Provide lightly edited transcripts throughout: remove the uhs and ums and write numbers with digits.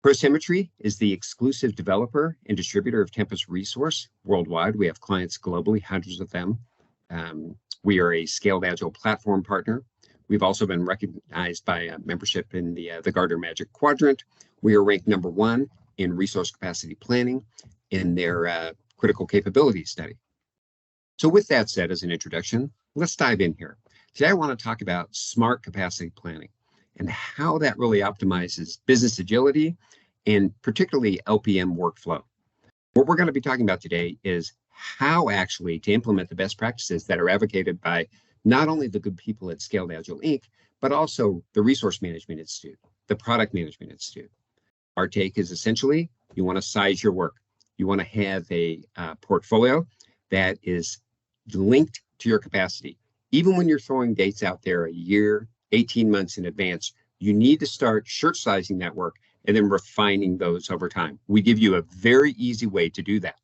ProSymmetry is the exclusive developer and distributor of Tempest Resource worldwide. We have clients globally, hundreds of them. We are a scaled Agile platform partner. We've also been recognized by membership in the Gartner Magic Quadrant. We are ranked #1 in resource capacity planning in their critical capability study. So with that said, as an introduction, let's dive in here. Today, I want to talk about smart capacity planning and how that really optimizes business agility and particularly LPM workflow. What we're going to be talking about today is how actually to implement the best practices that are advocated by not only the good people at Scaled Agile Inc., but also the Resource Management Institute, the Product Management Institute. Our take is essentially you want to size your work. You want to have a portfolio that is linked to your capacity. Even when you're throwing dates out there a year, 18 months in advance, you need to start shirt sizing that work and then refining those over time. We give you a very easy way to do that.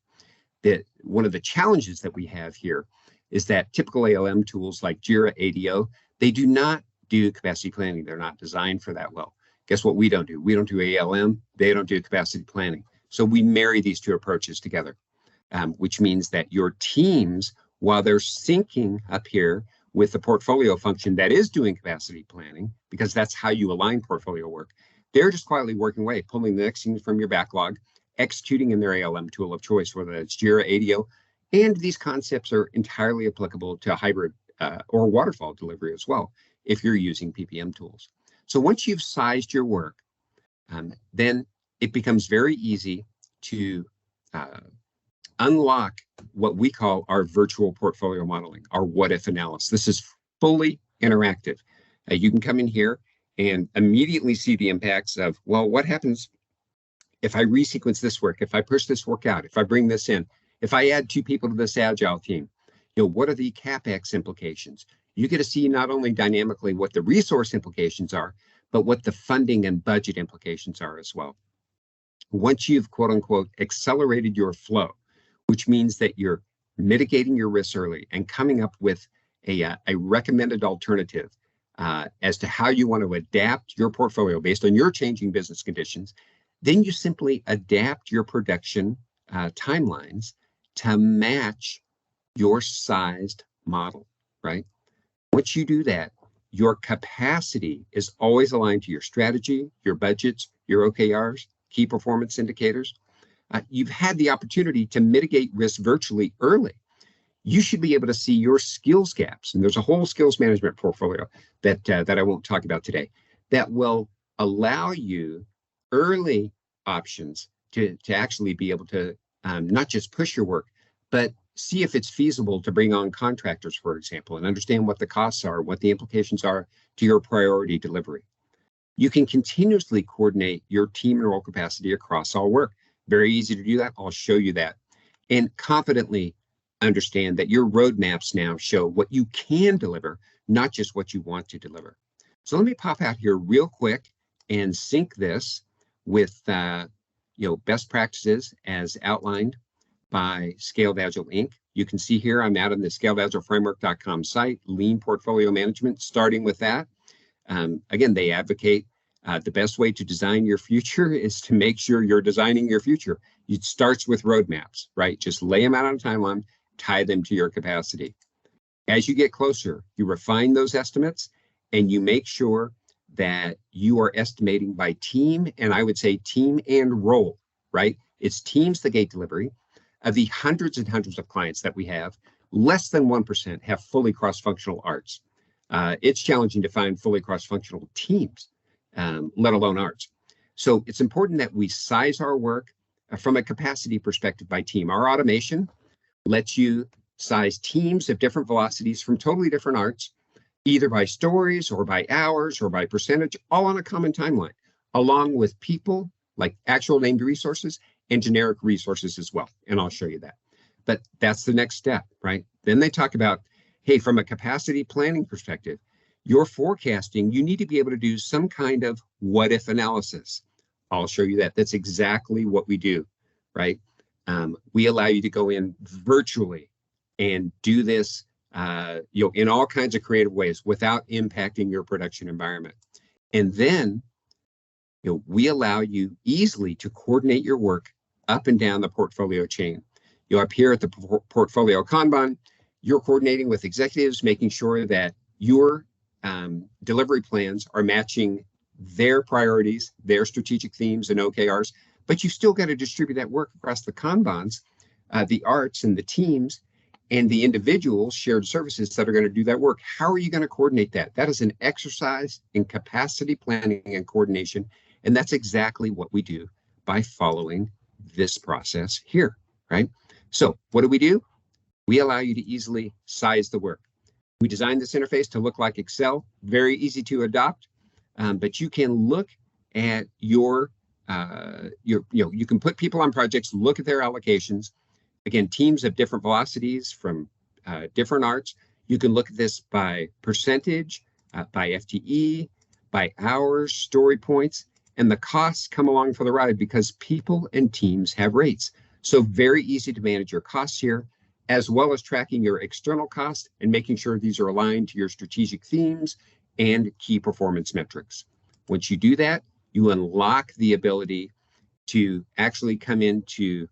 One of the challenges that we have here is that typical ALM tools like Jira, ADO, they do not do capacity planning. They're not designed for that well. Guess what we don't do? We don't do ALM. They don't do capacity planning. So we marry these two approaches together, which means that your teams, while they're syncing up here with the portfolio function that is doing capacity planning, because that's how you align portfolio work, they're just quietly working away, pulling the next thing from your backlog, executing in their ALM tool of choice, whether it's Jira, ADO, and these concepts are entirely applicable to hybrid or waterfall delivery as well, if you're using PPM tools. So once you've sized your work, then it becomes very easy to unlock what we call our virtual portfolio modeling, our what-if analysis. This is fully interactive. You can come in here and immediately see the impacts of, well, what happens if I resequence this work, if I push this work out, if I bring this in, if I add 2 people to this Agile team, what are the CapEx implications? You get to see not only dynamically what the resource implications are, but what the funding and budget implications are as well. Once you've, quote unquote, accelerated your flow, which means that you're mitigating your risks early and coming up with a recommended alternative as to how you want to adapt your portfolio based on your changing business conditions, then you simply adapt your production timelines to match your sized model, right? Once you do that, your capacity is always aligned to your strategy, your budgets, your OKRs, key performance indicators. You've had the opportunity to mitigate risk virtually early. You should be able to see your skills gaps, and there's a whole skills management portfolio that I won't talk about today, that will allow you early options to actually be able to not just push your work, but see if it's feasible to bring on contractors, for example, and understand what the costs are, what the implications are to your priority delivery. You can continuously coordinate your team and role capacity across all work. Very easy to do that. I'll show you that. And confidently understand that your roadmaps now show what you can deliver, not just what you want to deliver. So let me pop out here real quick and sync this with best practices as outlined by Scaled Agile Inc. You can see here I'm out on the scaledagileFramework.com site, lean portfolio management, starting with that. Again, they advocate the best way to design your future is to make sure you're designing your future. It starts with roadmaps, right? Just lay them out on a timeline, tie them to your capacity. As you get closer, you refine those estimates and you make sure that you are estimating by team, and I would say team and role, right? It's teams that gate delivery. Of the hundreds and hundreds of clients that we have, less than 1% have fully cross-functional arts. It's challenging to find fully cross-functional teams, let alone arts. So it's important that we size our work from a capacity perspective by team. Our automation lets you size teams of different velocities from totally different arts, either by stories or by hours or by percentage, all on a common timeline, along with people like actual named resources and generic resources as well. And I'll show you that. But that's the next step, right? Then they talk about, hey, from a capacity planning perspective, your forecasting, you need to be able to do some kind of what if analysis. I'll show you that. That's exactly what we do, right? We allow you to go in virtually and do this in all kinds of creative ways without impacting your production environment. And then We allow you easily to coordinate your work up and down the portfolio chain. Up here at the portfolio Kanban, you're coordinating with executives, making sure that your delivery plans are matching their priorities, their strategic themes and OKRs, but you still got to distribute that work across the Kanbans, the arts and the teams, and the individual shared services that are going to do that work. How are you going to coordinate that? That is an exercise in capacity planning and coordination, and that's exactly what we do by following this process here, right? So what do? We allow you to easily size the work. We designed this interface to look like Excel, very easy to adopt, but you can look at you can put people on projects, look at their allocations. Again, teams of different velocities from different arts. You can look at this by percentage, by FTE, by hours, story points, and the costs come along for the ride because people and teams have rates. So very easy to manage your costs here, as well as tracking your external costs and making sure these are aligned to your strategic themes and key performance metrics. Once you do that, you unlock the ability to actually come into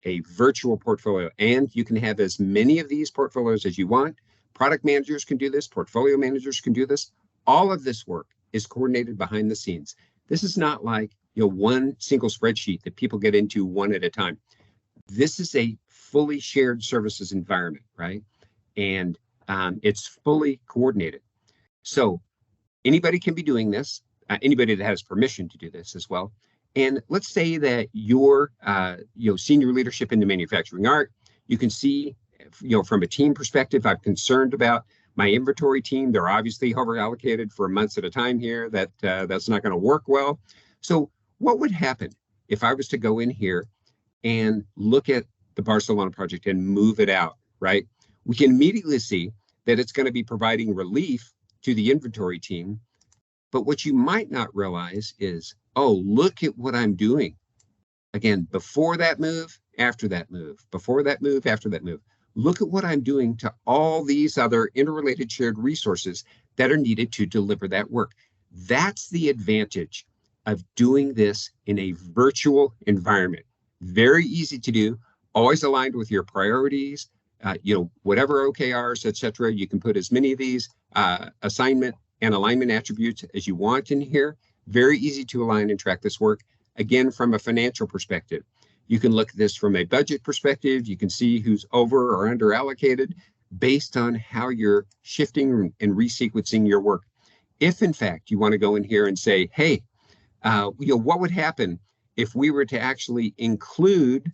a virtual portfolio, and you can have as many of these portfolios as you want. Product managers can do this, portfolio managers can do this. All of this work is coordinated behind the scenes. This is not like one single spreadsheet that people get into one at a time. This is a fully shared services environment, right? And it's fully coordinated. So anybody can be doing this, anybody that has permission to do this as well. And let's say that you're senior leadership in the manufacturing art. You can see, from a team perspective, I'm concerned about my inventory team. They're obviously over allocated for months at a time here. That's not going to work well. So what would happen if I was to go in here and look at the Barcelona project and move it out, right? We can immediately see that it's going to be providing relief to the inventory team. But what you might not realize is, oh, look at what I'm doing. Again, before that move, after that move, before that move, after that move. Look at what I'm doing to all these other interrelated shared resources that are needed to deliver that work. That's the advantage of doing this in a virtual environment. Very easy to do, always aligned with your priorities, whatever OKRs, et cetera. You can put as many of these assignment and alignment attributes as you want in here. Very easy to align and track this work. Again, from a financial perspective, you can look at this from a budget perspective. You can see who's over or under allocated based on how you're shifting and resequencing your work. If in fact you want to go in here and say, hey, what would happen if we were to actually include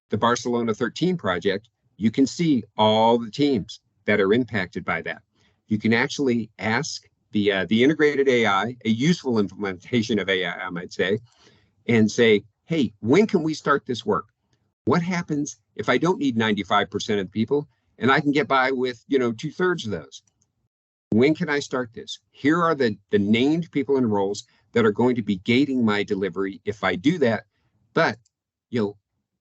the Barcelona 13 project? You can see all the teams that are impacted by that. You can actually ask the integrated AI, a useful implementation of AI, I might say, and say, hey, when can we start this work? What happens if I don't need 95% of the people and I can get by with 2/3 of those? When can I start this? Here are the named people and roles that are going to be gating my delivery if I do that. But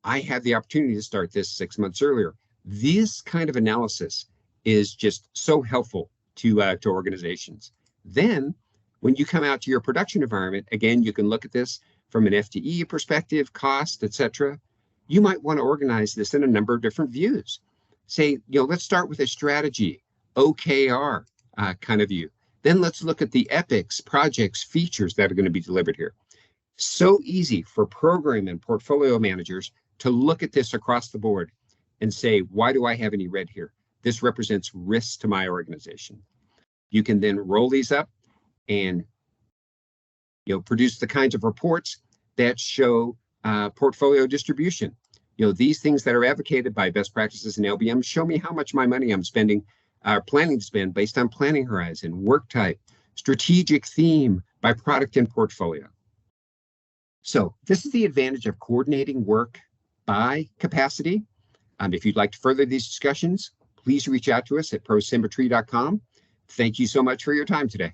I have the opportunity to start this 6 months earlier. This kind of analysis is just so helpful to organizations. Then when you come out to your production environment, again, you can look at this from an FTE perspective, cost, et cetera. You might want to organize this in a number of different views. Say, let's start with a strategy, OKR kind of view. Then let's look at the epics, projects, features that are going to be delivered here. So easy for program and portfolio managers to look at this across the board and say, why do I have any red here? This represents risks to my organization. You can then roll these up and produce the kinds of reports that show portfolio distribution. These things that are advocated by best practices in LPM show me how much my money I'm spending, planning to spend based on planning horizon, work type, strategic theme by product and portfolio. So this is the advantage of coordinating work by capacity. If you'd like to further these discussions, please reach out to us at ProSymmetry.com. Thank you so much for your time today.